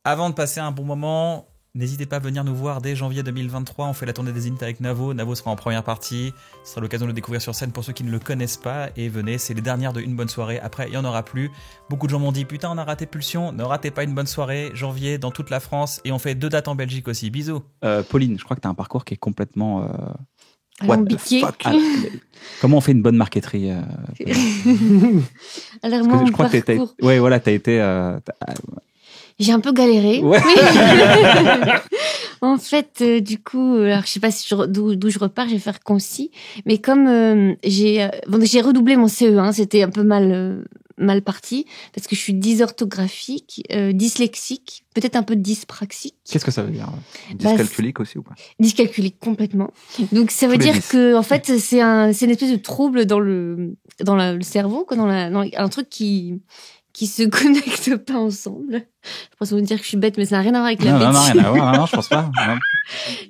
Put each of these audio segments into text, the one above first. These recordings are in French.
Avant de passer un bon moment, n'hésitez pas à venir nous voir dès janvier 2023. On fait la tournée des Zéniths avec Navo. Navo sera en première partie. Ce sera l'occasion de le découvrir sur scène pour ceux qui ne le connaissent pas. Et venez, c'est les dernières de Une Bonne Soirée. Après, il n'y en aura plus. Beaucoup de gens m'ont dit, putain, on a raté Pulsion. Ne ratez pas Une Bonne Soirée. Janvier dans toute la France. Et on fait 2 dates en Belgique aussi. Bisous. Pauline, je crois que tu as un parcours qui est complètement... What the fuck. Comment on fait une bonne marqueterie Alors moi, je crois que t'as été... J'ai un peu galéré. Ouais. En fait, du coup, alors je sais pas d'où je repars, je vais faire concis. Mais comme j'ai redoublé mon CE1, c'était un peu mal parti parce que je suis dysorthographique, dyslexique, peut-être un peu dyspraxique. Qu'est-ce que ça veut dire? Dyscalculique aussi ou pas? Dyscalculique complètement. Donc ça veut dire que en fait c'est une espèce de trouble dans le cerveau, quoi, un truc qui se connectent pas ensemble. Je pense que vous me dire que je suis bête, mais ça n'a rien à voir avec la bêtise. Non, rien à voir. Non, je pense pas. Non.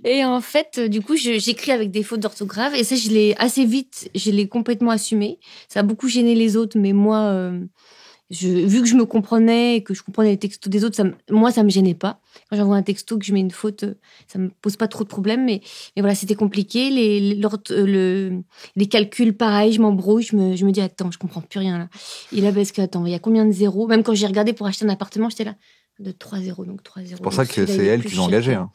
Et en fait, du coup, j'écris avec des fautes d'orthographe. Et ça, je l'ai complètement assumé. Ça a beaucoup gêné les autres, mais moi, vu que je me comprenais et que je comprenais les textos des autres, ça me gênait pas. Quand j'envoie un texto, que je mets une faute, ça me pose pas trop de problèmes. Mais voilà, c'était compliqué. Les calculs, pareil, je m'embrouille. Je me dis, attends, je comprends plus rien là. Et là, parce que, attends, il y a combien de zéros? Même quand j'ai regardé pour acheter un appartement, j'étais là. De 3 zéros, donc 3 zéros. C'est pour ça que c'est elle qu'ils ont engagé. Hein.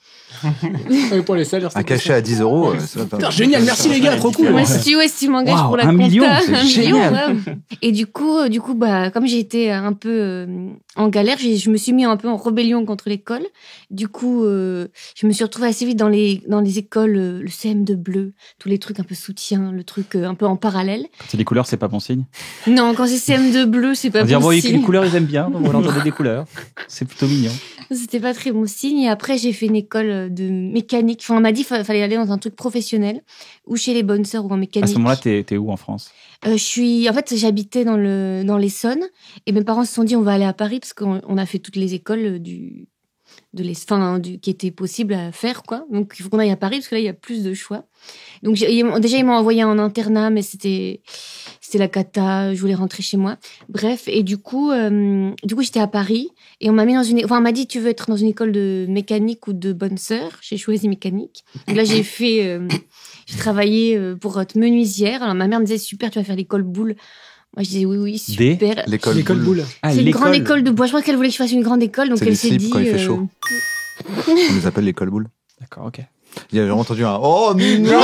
Pour les salaires, un cachet à 10 euros. Putain, génial, merci les gars, trop cool. Ouais, si tu m'engages pour la compta. 1 million, c'est 1 million, génial. ouais. Et du coup, comme j'ai été un peu en galère, je me suis mis un peu en rébellion contre l'école. Du coup, je me suis retrouvée assez vite dans les écoles, le CM de bleu, tous les trucs un peu soutien, le truc un peu en parallèle. Quand c'est des couleurs, c'est pas bon signe. Non, quand c'est CM de bleu, c'est pas bon signe. Les couleurs, ils aiment bien, donc on leur donner des couleurs. C'est plutôt mignon. C'était pas très bon signe. Et après, j'ai fait une école de mécanique. Enfin, on m'a dit qu'il fallait aller dans un truc professionnel, ou chez les bonnes sœurs, ou en mécanique. À ce moment-là, t'es où en France? En fait, j'habitais dans l'Essonne, et mes parents se sont dit, on va aller à Paris, parce qu'on a fait toutes les écoles qui étaient possibles à faire, quoi. Donc, il faut qu'on aille à Paris, parce que là, il y a plus de choix. Donc, déjà, ils m'ont envoyé en internat, mais c'était la cata, je voulais rentrer chez moi. Bref, et du coup, j'étais à Paris, et on m'a mis on m'a dit, tu veux être dans une école de mécanique ou de bonne sœur? J'ai choisi mécanique. Donc là, j'ai travaillé pour être menuisière. Alors, ma mère me disait, super, tu vas faire l'école boule. Moi, je disais, oui, super. L'école boule. Ah, c'est une grande école de bois. Je crois qu'elle voulait que je fasse une grande école, donc elle s'est dit... quand il fait chaud. On les appelle l'école boule. D'accord, ok. Il y a vraiment entendu un « Oh non !»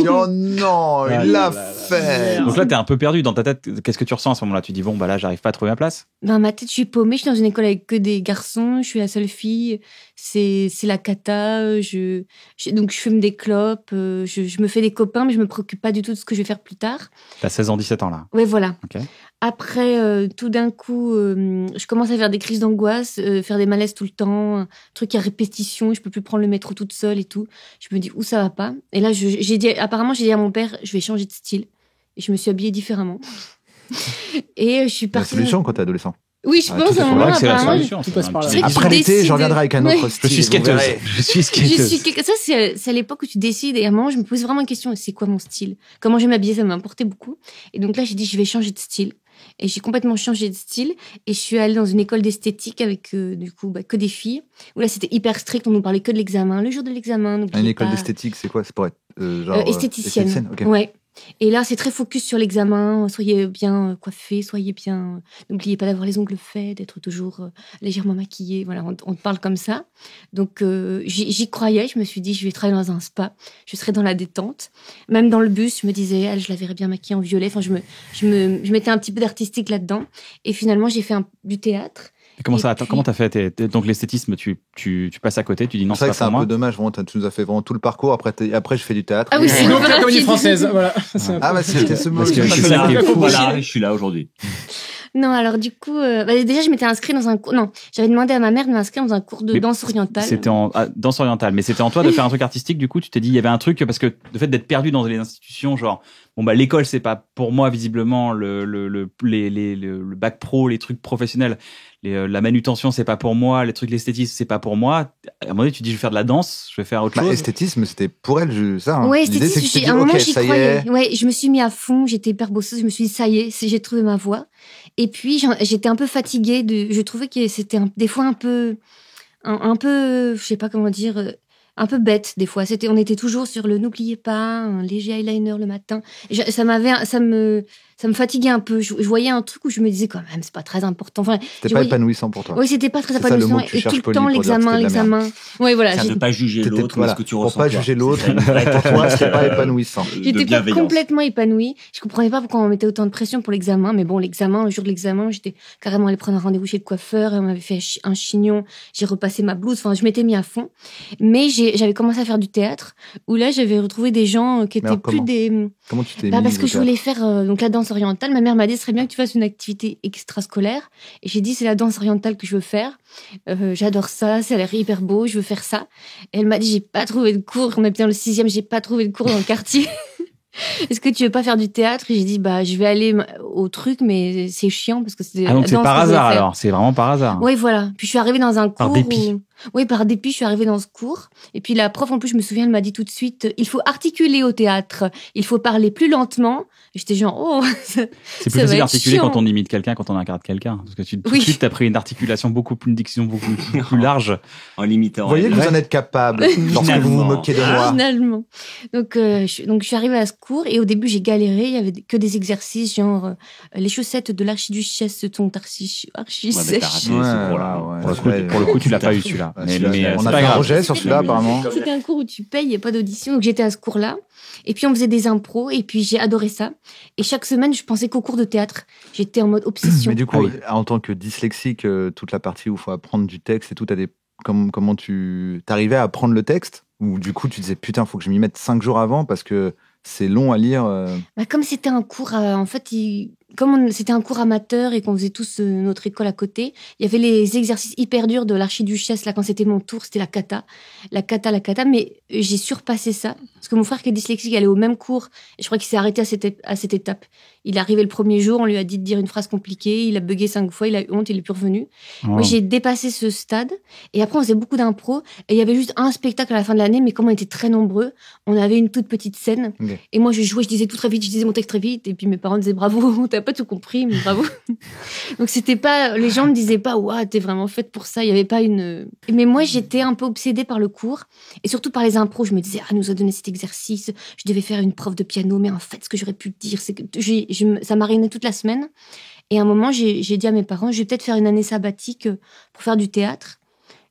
Oh non, il l'a fait. Donc là, t'es un peu perdu dans ta tête. Qu'est-ce que tu ressens à ce moment-là? Tu dis, bon, bah là, j'arrive pas à trouver ma place? Dans ma tête, je suis paumée. Je suis dans une école avec que des garçons. Je suis la seule fille. C'est la cata. Donc, je fume des clopes. Je me fais des copains, mais je me préoccupe pas du tout de ce que je vais faire plus tard. T'as 16 ans, 17 ans, là. Ouais, voilà. Ok. Après, tout d'un coup, je commence à faire des crises d'angoisse, faire des malaises tout le temps, un truc à répétition, je peux plus prendre le métro toute seule et tout. Je me dis, où ça va pas? Et là, j'ai dit à mon père, je vais changer de style. Et je me suis habillée différemment. Et je suis partie... La solution quand t'es adolescent. Oui, je pense. C'est vrai que c'est la apparemment. solution. Tout passe par là. Après l'été, je reviendrai avec un autre style. Je suis skateuse. Ça, c'est à l'époque où tu décides. Et à un moment, je me pose vraiment une question. C'est quoi mon style? Comment je vais m'habiller? Ça m'a importé beaucoup. Et donc là, j'ai dit, je vais changer de style. Et j'ai complètement changé de style. Et je suis allée dans une école d'esthétique avec, que des filles. Où là, c'était hyper strict. On nous parlait que de l'examen. Le jour de l'examen. Une école d'esthétique, c'est quoi? C'est pour être esthéticienne. Okay. Ouais. Et là, c'est très focus sur l'examen. Soyez bien coiffés, soyez bien... N'oubliez pas d'avoir les ongles faits, d'être toujours légèrement maquillée. Voilà, on te parle comme ça. Donc, j'y croyais. Je me suis dit, je vais travailler dans un spa. Je serai dans la détente. Même dans le bus, je me disais, elle, je la verrais bien maquillée en violet. Enfin, je mettais un petit peu d'artistique là-dedans. Et finalement, j'ai fait du théâtre. Et comment t'as fait? Donc l'esthétisme, tu passes à côté, tu dis non, c'est vrai que c'est un moi. peu dommage, vraiment, tu nous as fait vraiment tout le parcours. Après, je fais du théâtre. Ah oui, c'est donc la comédie française, voilà. Ah bah c'était ce mot. Parce que c'est ça qui est fou. Voilà, je suis là aujourd'hui. Non, alors du coup, déjà, je m'étais inscrite dans un cours. Non, j'avais demandé à ma mère de m'inscrire dans un cours de danse orientale. C'était danse orientale, mais c'était en toi de faire un truc artistique. Du coup, tu t'es dit, il y avait un truc parce que le fait d'être perdu dans les institutions, genre, bon bah l'école c'est pas pour moi visiblement le bac pro, les trucs professionnels, la manutention c'est pas pour moi, les trucs l'esthétisme c'est pas pour moi. À un moment donné, tu dis, je vais faire de la danse, je vais faire autre chose. Esthétisme, c'était pour elle, ça. Hein. Ouais, l'idée c'est que à un moment j'y croyais. Ouais, je me suis mis à fond, j'étais hyper bosseuse, je me suis dit ça y est, j'ai trouvé ma voie. Et puis, j'étais un peu fatiguée. Je trouvais que c'était des fois un peu, je sais pas comment dire, un peu bête des fois. On était toujours sur le n'oubliez pas, un léger eyeliner le matin. Ça me fatiguait un peu. Je voyais un truc où je me disais quand même, c'est pas très important. Enfin, C'était pas épanouissant pour toi. Oui, c'était pas très C'est ça, le épanouissant. mot que tu Et tout cherches le poli temps, pour dire que c'était de la l'examen. Oui, voilà. Ça ne veut pas juger l'autre, mais ce que tu ressens. Pour pas toi. juger l'autre, C'est une vraie pour toi, c'était pas épanouissant. de J'étais pas bienveillance. complètement épanouie. Je comprenais pas pourquoi on mettait autant de pression pour l'examen. Mais bon, le jour de l'examen, j'étais carrément allée prendre un rendez-vous chez le coiffeur. On m'avait fait un chignon. J'ai repassé ma blouse. Enfin, je m'étais mis à fond. Mais j'avais commencé à faire du théâtre où là, j'avais retrouvé des gens qui Mais étaient alors, plus des... Comment tu t'es Bah, mise parce au que je théâtre voulais faire donc la danse orientale. Ma mère m'a dit, ce serait bien que tu fasses une activité extrascolaire. Et j'ai dit, c'est la danse orientale que je veux faire. J'adore ça, ça a l'air hyper beau, je veux faire ça. Et elle m'a dit, j'ai pas trouvé de cours. On était dans le 6e, j'ai pas trouvé de cours dans le quartier. Est-ce que tu veux pas faire du théâtre? Et j'ai dit, bah, je vais aller au truc, mais c'est chiant parce que c'est Ah, donc la c'est danse par que je veux hasard faire. alors, c'est vraiment par hasard. Oui, voilà. Puis je suis arrivée dans un cours. Par dépit. Oui, par dépit, je suis arrivée dans ce cours. Et puis la prof, en plus, je me souviens, elle m'a dit tout de suite, il faut articuler au théâtre. Il faut parler plus lentement. Et j'étais genre, oh. C'est plus ça va facile être d'articuler chiant. quand on imite quelqu'un, quand on incarne quelqu'un. Parce que tout de Oui. suite, t'as pris une articulation une diction beaucoup plus large. En limitant. Vous voyez que vous en êtes capable lorsque vous vous Finalement. moquez de moi. Finalement. Donc, je suis arrivée à ce cours et au début, j'ai galéré. Il y avait que des exercices, genre, les chaussettes de l'archiduchesse sont archi Ouais, mais t'as sèches. raté ce cours-là. Pour le coup, tu l'as pas eu celui-là. Ouais, Mais on c'est a pas fait un grave. rejet sur celui-là, apparemment. C'était un cours où tu payes, il n'y a pas d'audition. Donc, j'étais à ce cours-là. Et puis, on faisait des impros. Et puis, j'ai adoré ça. Et chaque semaine, je pensais qu'au cours de théâtre. J'étais en mode obsession. Mais du coup, Ah oui. en tant que dyslexique, toute la partie où il faut apprendre du texte et tout, comment tu t'arrivais à apprendre le texte? Ou du coup, tu disais, putain, faut que je m'y mette 5 jours avant parce que c'est long à lire. Bah, comme c'était un cours, en fait, c'était un cours amateur et qu'on faisait tous notre école à côté, il y avait les exercices hyper durs de l'archiduchesse. Là, quand c'était mon tour, c'était la cata. Mais j'ai surpassé ça. Parce que mon frère qui est dyslexique allait au même cours. Et je crois qu'il s'est arrêté à cette étape. Il est arrivé le premier jour, on lui a dit de dire une phrase compliquée. Il a bugué 5 fois, il a eu honte, il est plus revenu. Moi, j'ai dépassé ce stade. Et après, on faisait beaucoup d'impro. Et il y avait juste un spectacle à la fin de l'année. Mais comme on était très nombreux, on avait une toute petite scène. Ok. Et moi, je jouais, je disais tout très vite, je disais mon texte très vite. Et puis mes parents disaient bravo, t'as pas tout compris, mais bravo. Donc c'était pas, les gens me disaient pas, ouah, t'es vraiment faite pour ça. Il y avait pas une. Mais moi, j'étais un peu obsédée par le cours et surtout par les impros. Je me disais, nous a donné cet exercice. Je devais faire une prof de piano, mais en fait, ce que j'aurais pu dire, c'est que ça marinait toute la semaine. Et à un moment, j'ai dit à mes parents, je vais peut-être faire une année sabbatique pour faire du théâtre.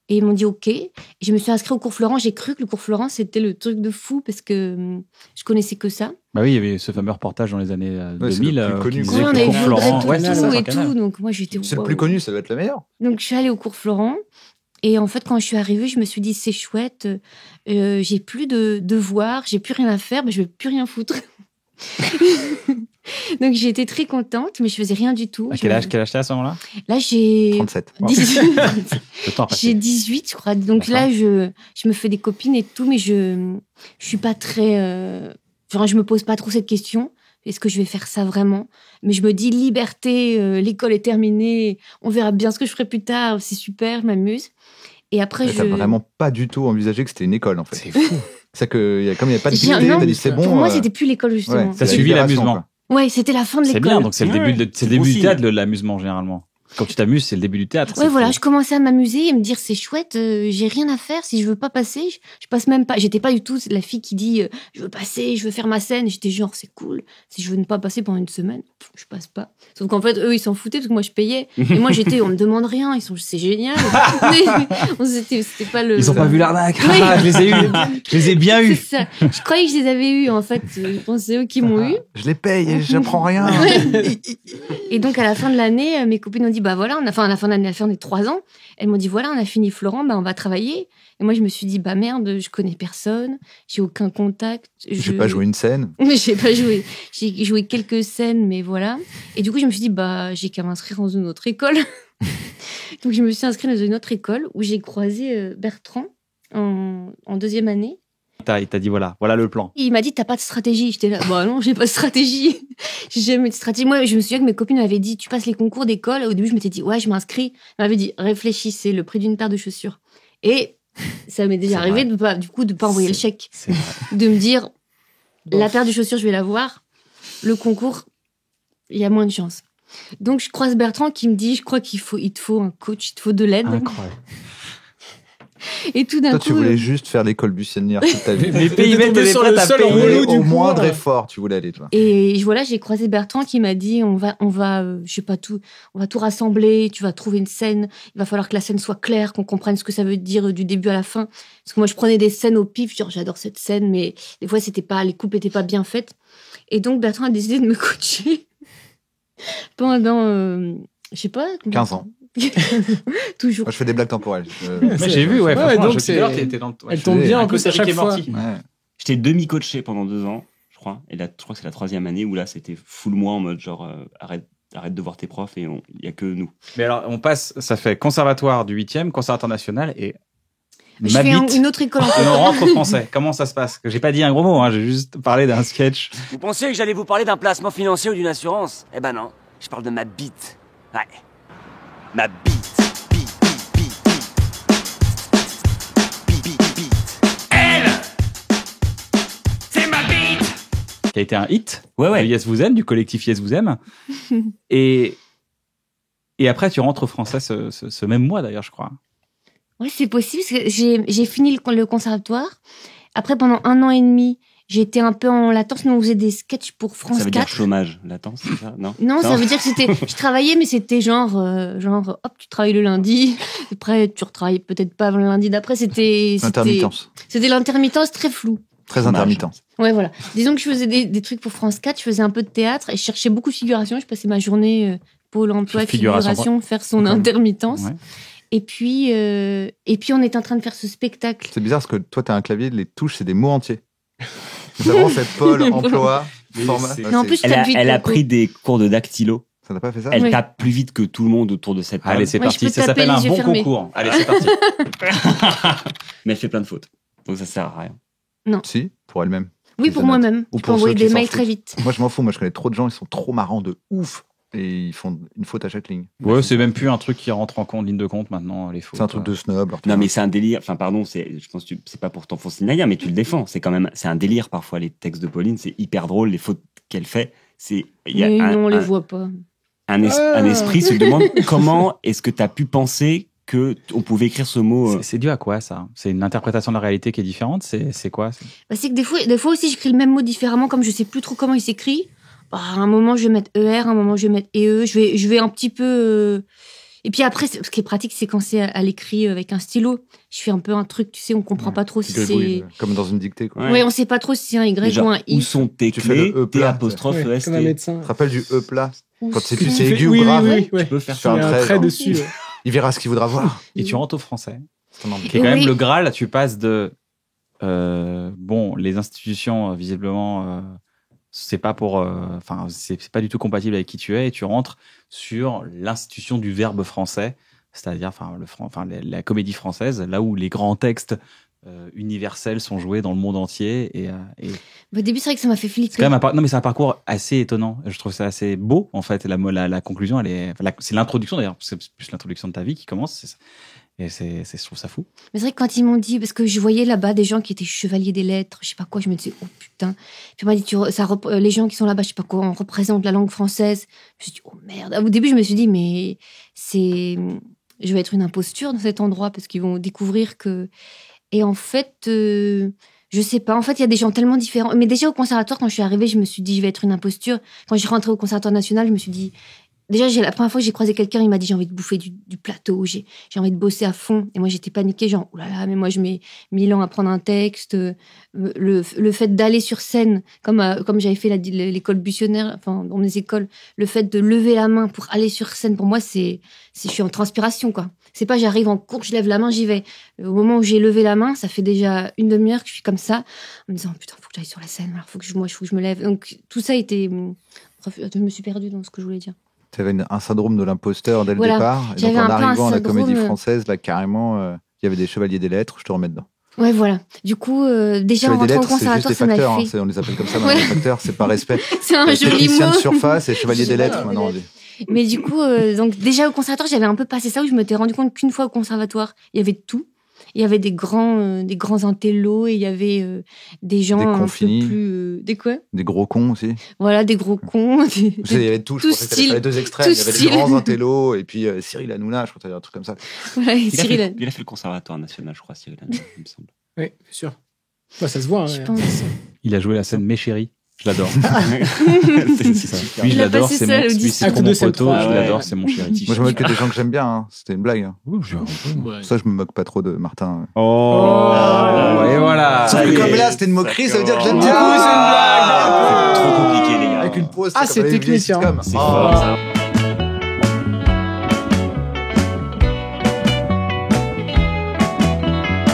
Et ils m'ont dit OK. Et je me suis inscrite au cours Florent. J'ai cru que le cours Florent, c'était le truc de fou parce que je connaissais que ça. Bah oui, il y avait ce fameux reportage dans les années Ouais, c'est 2000 le plus connu, qui quoi. disait Ouais, on que avait le vu cours Florent. Audrey Ouais, c'est ça, Tautou sur et Canal. tout. Donc moi, j'étais. C'est le waouh. plus connu, ça doit être le meilleur. Donc je suis allée au cours Florent. Et en fait, quand je suis arrivée, je me suis dit, c'est chouette. J'ai plus de devoirs, j'ai plus rien à faire, mais je vais plus rien foutre. Donc j'ai été très contente, mais je faisais rien du tout. À quel âge t'as à ce moment-là? Là, j'ai 37. 18. Le temps a passé. J'ai 18, je crois. Donc là, je me fais des copines et tout, mais je suis pas très. Genre, je me pose pas trop cette question. Est-ce que je vais faire ça vraiment? Mais je me dis liberté, l'école est terminée, on verra bien ce que je ferai plus tard, c'est super, je m'amuse. Et après, T'as vraiment pas du tout envisagé que c'était une école, en fait. C'est fou. C'est que, comme il n'y a pas de J'ai- dictée, non, t'as dit c'est bon. Pour moi, c'était plus l'école, justement. T'as suivi l'amusement. Ouais, c'était la fin de C'est l'école. bien, donc c'est le Ouais, début, c'est le c'est début bon du signe. théâtre, de l'amusement généralement. Quand tu t'amuses, c'est le début du théâtre. Ouais, c'est voilà, fou. je commençais à m'amuser et me dire c'est chouette, j'ai rien à faire. Si je veux pas passer, je passe même pas. J'étais pas du tout la fille qui dit je veux passer, je veux faire ma scène. J'étais genre c'est cool. Si je veux ne pas passer pendant une semaine, je passe pas. Sauf qu'en fait eux ils s'en foutaient parce que moi je payais. Et moi j'étais on me demande rien. C'est génial. Mais c'était pas le. Ils ont pas vu l'arnaque. Oui. Ah, je les ai eus. Je les ai bien C'est eus. ça. Je croyais que je les avais eus en fait. Je pense c'est eux qui m'ont eu. Je les paye et j'apprends rien. Et donc, à la fin de l'année, mes copines ont dit, bah voilà, à la fin de l'année, à la fin des 3 ans, elles m'ont dit, voilà, on a fini Florent, bah on va travailler. Et moi, je me suis dit, bah merde, je connais personne, j'ai aucun contact. J'ai pas joué une scène. Mais j'ai pas joué. J'ai joué quelques scènes, mais voilà. Et du coup, je me suis dit, bah, j'ai qu'à m'inscrire dans une autre école. Donc, je me suis inscrite dans une autre école où j'ai croisé Bertrand en 2e année. Il t'a dit voilà le plan. Il m'a dit, t'as pas de stratégie. J'étais là, bah non, j'ai pas de stratégie. J'ai jamais de stratégie. Moi, je me souviens que mes copines m'avaient dit, tu passes les concours d'école. Au début, je m'étais dit, ouais, je m'inscris. Elle m'avait dit, réfléchissez, le prix d'une paire de chaussures. Et ça m'est déjà C'est arrivé vrai. de pas envoyer le chèque. C'est vrai. De me dire, la paire de chaussures, je vais l'avoir. Le concours, il y a moins de chance. Donc, je croise Bertrand qui me dit, je crois il te faut un coach, il te faut de l'aide. Incroyable. Et tout d'un Toi, coup... tu voulais juste faire l'école buissonnière toute ta vie. Les pays T'étais t'étaient sur prêts le à seul payer. relou du Au cours. moindre effort, tu voulais aller, toi. Et voilà, j'ai croisé Bertrand qui m'a dit on va je sais pas tout, on va tout rassembler, tu vas trouver une scène, il va falloir que la scène soit claire, qu'on comprenne ce que ça veut dire du début à la fin. Parce que moi, je prenais des scènes au pif, genre j'adore cette scène, mais des fois, les coupes étaient pas bien faites. Et donc, Bertrand a décidé de me coacher pendant, je sais pas. 15 ans. Toujours. Moi, je fais des blagues temporelles. Mais j'ai vu, ouais. Ouais, franchement, donc je c'est- suis là, t'étais dans le- Elle je tombe faisais bien un en peu plus à Rick chaque et fois. Morty. Ouais. J'étais demi-coaché pendant 2 ans, je crois. Et là, je crois que c'est la 3e année où là, c'était full moi en mode genre, arrête de voir tes profs et il y a que nous. Mais alors, on passe, ça fait conservatoire du 8e, conservatoire national et Je fais Mabit. une autre école en Et on rentre au français. Comment ça se passe? J'ai pas dit un gros mot, hein, j'ai juste parlé d'un sketch. Vous pensiez que j'allais vous parler d'un placement financier ou d'une assurance? Eh ben non, je parle de ma bite. Ouais. Ma bite. Bite, bite, bite, bite. Bite, bite. Elle, c'est ma bite. Qui a été un hit. Ouais. De Yes Vous Aime, du collectif Yes Vous Aime. et après, tu rentres au français ce même mois, d'ailleurs, je crois. Ouais, c'est possible, parce que j'ai fini le conservatoire. Après, pendant 1 an et demi, j'étais un peu en latence. Nous, on faisait des sketchs pour France Ça veut dire 4. chômage, latence, c'est ça? Non. Non, ça veut dire que je travaillais, mais c'était genre, hop, tu travailles le lundi. Après, tu retravailles peut-être pas le lundi d'après. C'était l'intermittence très floue. Très Dommage. intermittent. Ouais, voilà. Disons que je faisais des trucs pour France 4, je faisais un peu de théâtre et je cherchais beaucoup de figuration. Je passais ma journée Pôle emploi, figuration, faire son intermittence. Ouais. Et puis, on était en train de faire ce spectacle. C'est bizarre parce que toi, t'as un clavier, les touches, c'est des mots entiers. C'est vraiment fait Paul, emploi, Mais format. c'est- Ouais, Non, en c'est- plus, Elle a pris des cours de dactylo. Ça n'a pas fait ça Elle Ouais. tape plus vite que tout le monde autour de cette table. Allez, c'est Ouais, je parti. peux Ça taper s'appelle les un yeux bon fermés. concours. Allez, c'est parti. Mais elle fait plein de fautes. Donc ça sert à rien. Si, pour elle-même. Oui, Ils pour en notent. moi-même. Ou Je peux pour envoyer ceux qui des s'en mails foutent. très vite. Moi, je m'en fous. Moi, je connais trop de gens, ils sont trop marrants de ouf. Et ils font une faute à chaque ligne. Ouais, c'est même plus un truc qui rentre en compte, ligne de compte maintenant, les fautes. C'est un truc de snob. leur Non, truc. mais c'est un délire. Enfin, pardon, je pense que c'est pas pour t'enfoncer une naïa, mais tu le défends. C'est un délire parfois, les textes de Pauline. C'est hyper drôle, les fautes qu'elle fait. Il y a Mais un, non, on les un- voit pas. un esprit se demande comment est-ce que tu as pu penser que on pouvait écrire ce mot. C'est dû à quoi, ça? C'est une interprétation de la réalité qui est différente? C'est quoi? Bah, c'est que des fois aussi, j'écris le même mot différemment, comme je sais plus trop comment il s'écrit. Bah, à un moment, je vais mettre ER, à un moment, je vais mettre EE. Je vais un petit peu. Et puis après, ce qui est pratique, c'est quand c'est à l'écrit avec un stylo. Je fais un peu un truc, tu sais, on comprend pas trop si Petit gribouille, c'est. comme dans une dictée, quoi. Ouais. Ouais, on sait pas trop si c'est un Y Déjà, ou un I. où sont tes Tu fais clés, le E T plat, apostrophe Ouais, EST. comme un médecin. Tu te rappelles du E plat Ou Quand si- c'est Tu aigu fais- ou oui, grave, oui, oui, Tu peux faire Sur Il y un a un trait, trait genre. dessus. Ouais. il verra ce qu'il voudra voir. Et tu rentres au français. C'est un ennui. Qui est quand Oui. même le Graal, tu passes de les institutions visiblement c'est pas pour c'est pas du tout compatible avec qui tu es et tu rentres sur l'institution du verbe français, c'est-à-dire la comédie française, là où les grands textes universels sont joués dans le monde entier et Au début, c'est vrai que ça m'a fait c'est flipper. quand même non mais c'est un parcours assez étonnant. Je trouve ça assez beau en fait. La conclusion, c'est l'introduction d'ailleurs, c'est plus l'introduction de ta vie qui commence. Je trouve ça fou. Mais c'est vrai que quand ils m'ont dit, parce que je voyais là-bas des gens qui étaient chevaliers des lettres, je sais pas quoi, je me disais, oh putain. Puis on m'a dit, les gens qui sont là-bas, je sais pas quoi, on représente la langue française. Je me suis dit, oh merde. Au début, je me suis dit, mais je vais être une imposture dans cet endroit parce qu'ils vont découvrir que. Et en fait, je sais pas. En fait, il y a des gens tellement différents. Mais déjà au conservatoire, quand je suis arrivée, je me suis dit, je vais être une imposture. Quand je suis rentrée au conservatoire national, je me suis dit. Déjà, la première fois que j'ai croisé quelqu'un, il m'a dit j'ai envie de bouffer du plateau, j'ai envie de bosser à fond. Et moi, j'étais paniquée, genre, oh là là, mais moi, je mets 1000 ans à prendre un texte. Le fait d'aller sur scène, comme j'avais fait l'école buissonnière, enfin, dans mes écoles, le fait de lever la main pour aller sur scène, pour moi, je suis en transpiration, quoi. C'est pas j'arrive en cours, je lève la main, j'y vais. Au moment où j'ai levé la main, ça fait déjà une demi-heure que je suis comme ça, en me disant, putain, faut que j'aille sur la scène, alors faut que je me lève. Donc, tout ça était. Je me suis perdue dans ce que je voulais dire. Tu avais un syndrome de l'imposteur dès le Voilà. départ. Et donc, J'avais en un peu un arrivant à la syndrome, comédie française, là, carrément, il y avait des chevaliers des lettres, je te remets dedans. Ouais, voilà. Du coup, déjà en Chevaliers des rentrant au lettres, c'est juste conservatoire, des ça m'avait facteurs. fait. On les appelle comme ça, Ouais. les facteurs, c'est par respect. C'est un Les joli techniciens mot. de surface et chevaliers des lettres, maintenant on dit. Mais du coup, donc déjà au conservatoire, j'avais un peu passé ça où je m'étais rendu compte qu'une fois au conservatoire, il y avait tout. Il y avait des grands intellos et il y avait des gens Des un peu confinis. plus... des quoi? Des gros cons aussi. Voilà, des gros cons. Tu sais, il y avait tout. Je tout pensais que t'allais faire les deux extrêmes. tout Il y avait style. des grands intellos et puis Cyril Hanouna, je crois que t'avais un truc comme ça. Voilà, et Il a, Cyril, fait, il a fait le conservatoire national, je crois, Cyril Hanouna, il me semble. Oui, bien sûr. Ouais, ça se voit. je Hein, pense. Il a joué la scène Mes chéris. Je l'adore. C'est Ça. super. Lui, je Il a l'adore, passé c'est ça mon, au lui, lycée. c'est Acte trop deux, mon scène poteau, trois. je Ah ouais. l'adore, c'est mon chéri. Moi, je me moque que des gens que j'aime bien. Hein. C'était une blague. Hein. Ouais. Ça, je me moque pas trop de Martin. Oh, et voilà. Sauf Ça que y comme est, là, c'était une moquerie, ça veut dire que j'aime commence. bien. Ah, c'est trop compliqué, les gars. Avec une pause. Ah, comme c'est dans les vieilles technique, hein. sitcoms. C'est Oh. fort, ça.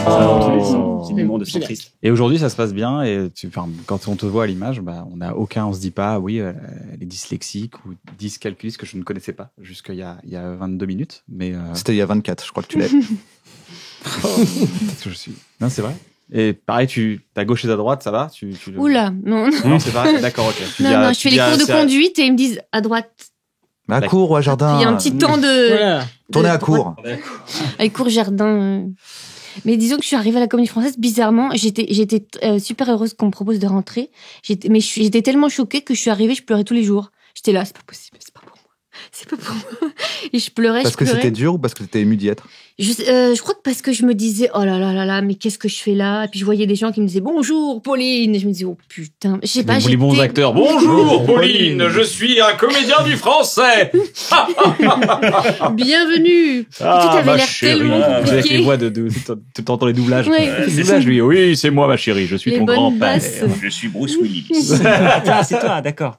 Ça va dans tous les sens. C'est l'humour de centriste. Et aujourd'hui, ça se passe bien. Et quand on te voit à l'image, on se dit pas, oui, elle est dyslexique ou dyscalculiste que je ne connaissais pas jusqu'il y a 22 minutes. Mais C'était il y a 24, je crois que tu l'as. peut-être que je suis. Non, c'est vrai. Et pareil, ta gauche et ta droite, ça va Oula, non. Non, c'est pareil. D'accord, ok. Tu dis Non, à- non, je tu fais les dis à- cours de c'est à- conduite et ils me disent à droite. Mais à court ou à jardin. Il y a un petit temps de. Voilà. Tournez à droite- court. Avec cours jardin. Mais disons que je suis arrivée à la Comédie Française, bizarrement, j'étais super heureuse qu'on me propose de rentrer. J'étais tellement choquée que je suis arrivée, je pleurais tous les jours. J'étais là, c'est pas possible, c'est pas pour moi. C'est pas pour moi. Et je pleurais, Parce que c'était dur ou parce que t'étais ému d'y être? Je crois que parce que je me disais, oh là là là là, mais qu'est-ce que je fais là? Et puis je voyais des gens qui me disaient, bonjour Pauline. Et je me disais, oh putain, je sais pas, les bons j'étais- acteurs. Bonjour, Pauline, je suis un comédien du français. Bienvenue. Ah, Tout avait ma l'air chérie. tellement Vous avez compliqué. les voix tu t'entends les doublages. Ouais. Les doublages, lui. Oui, c'est moi, ma chérie. Je suis Les ton bonnes grand-père. basses. Je suis Bruce Willis. Ah, c'est toi, d'accord.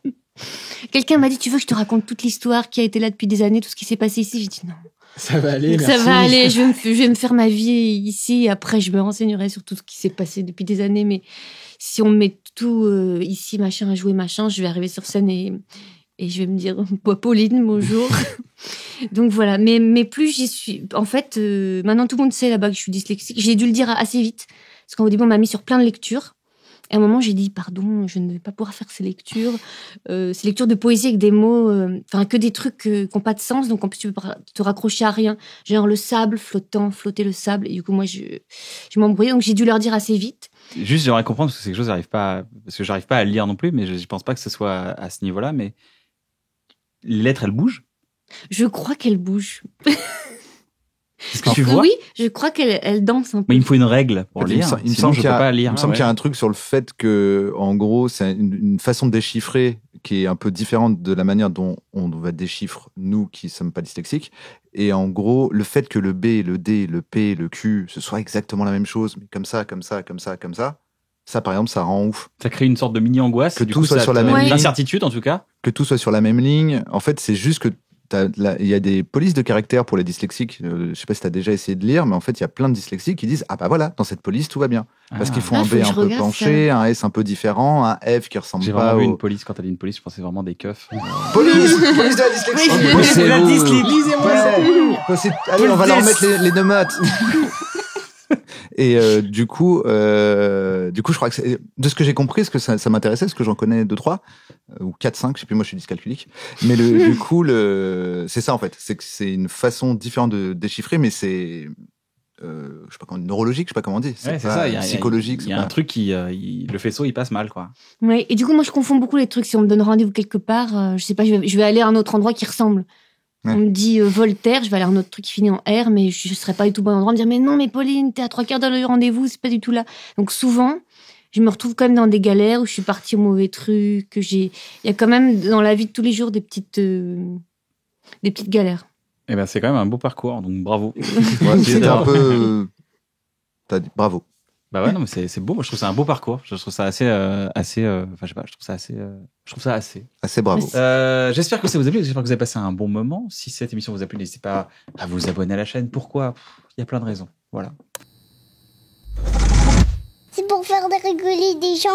Quelqu'un m'a dit, tu veux que je te raconte toute l'histoire qui a été là depuis des années, tout ce qui s'est passé ici? J'ai dit non. Ça va aller, Ça merci. va aller, je vais me faire ma vie ici et après je me renseignerai sur tout ce qui s'est passé depuis des années. Mais si on me met tout ici, machin, à jouer, machin, je vais arriver sur scène et je vais me dire, Pauline, bonjour. Donc voilà, mais plus j'y suis... En fait, maintenant tout le monde sait là-bas que je suis dyslexique. J'ai dû le dire assez vite, parce qu'au début on m'a mis sur plein de lectures. Et à un moment, j'ai dit, pardon, je ne vais pas pouvoir faire ces lectures de poésie avec des mots, que des trucs qui n'ont pas de sens. Donc, en plus, tu peux pas te raccrocher à rien. Genre le sable flottant, flotter le sable. Et du coup, moi, je m'embrouillais. Donc, j'ai dû leur dire assez vite. Juste, j'aimerais comprendre, parce que c'est quelque chose parce que j'arrive pas à le lire non plus, mais je pense pas que ce soit à ce niveau-là, mais les lettres, elles bougent. Je crois qu'elle bouge. Est-ce que tu vois? Oui, je crois qu'elle danse un peu. Mais il me faut une règle pour Il me lire. sem- il me Sinon, semble je qu'il peux y a- pas lire. Il me semble qu'il y a un truc sur le fait que, en gros, c'est une façon de déchiffrer qui est un peu différente de la manière dont on va déchiffrer nous qui sommes pas dyslexiques. Et en gros, le fait que le B, le D, le P, le Q, ce soit exactement la même chose, mais comme ça, comme ça, comme ça, comme ça, ça, par exemple, ça rend ouf. Ça crée une sorte de mini-angoisse. Que du tout coup, soit ça sur la te- même ligne. L'incertitude, en tout cas. Que tout soit sur la même ligne. En fait, c'est juste que il y a des polices de caractère pour les dyslexiques. Je sais pas si tu as déjà essayé de lire, mais en fait, il y a plein de dyslexiques qui disent, ah bah voilà, dans cette police, tout va bien. Parce qu'ils font Ah, un faut B que je un peu regarde penché, un S un peu différent, un F qui ressemble J'ai pas vraiment vu une au... police. Quand t'as dit une police, je pensais vraiment des keufs. Police de la dyslexie. Oui, c'est la dyslexie. Ouais. Allez, on va leur mettre les nomotes. Et du coup, je crois que de ce que j'ai compris, ce que ça m'intéressait, ce que j'en connais 2-3 ou 4-5, je sais plus, moi je suis dyscalculique. Mais du coup, c'est ça en fait, c'est que c'est une façon différente de déchiffrer, mais c'est je sais pas comment, neurologique, je sais pas comment on dit. Ouais, c'est pas ça. Il y a psychologique. Il y a un truc qui, le faisceau, il passe mal, quoi. Ouais, et du coup, moi, je confonds beaucoup les trucs. Si on me donne rendez-vous quelque part, je sais pas, je vais aller à un autre endroit qui ressemble. Ouais. On me dit Voltaire, je vais aller à un autre truc qui finit en R, mais je serais pas du tout au bon endroit. Me dire, mais non, mais Pauline, t'es à 3/4 d'heure du rendez-vous, c'est pas du tout là. Donc souvent, je me retrouve quand même dans des galères où je suis partie au mauvais truc. Il y a quand même dans la vie de tous les jours des petites galères. Eh ben, c'est quand même un beau parcours, donc bravo. Ouais, c'était un peu. T'as dit bravo. Bah ouais, non, mais c'est beau. Moi, je trouve ça un beau parcours. Je trouve ça assez, enfin, je sais pas, je trouve ça assez. Assez bravo. J'espère que ça vous a plu. J'espère que vous avez passé un bon moment. Si cette émission vous a plu, n'hésitez pas à vous abonner à la chaîne. Pourquoi? Il y a plein de raisons. Voilà. C'est pour faire rigoler des gens.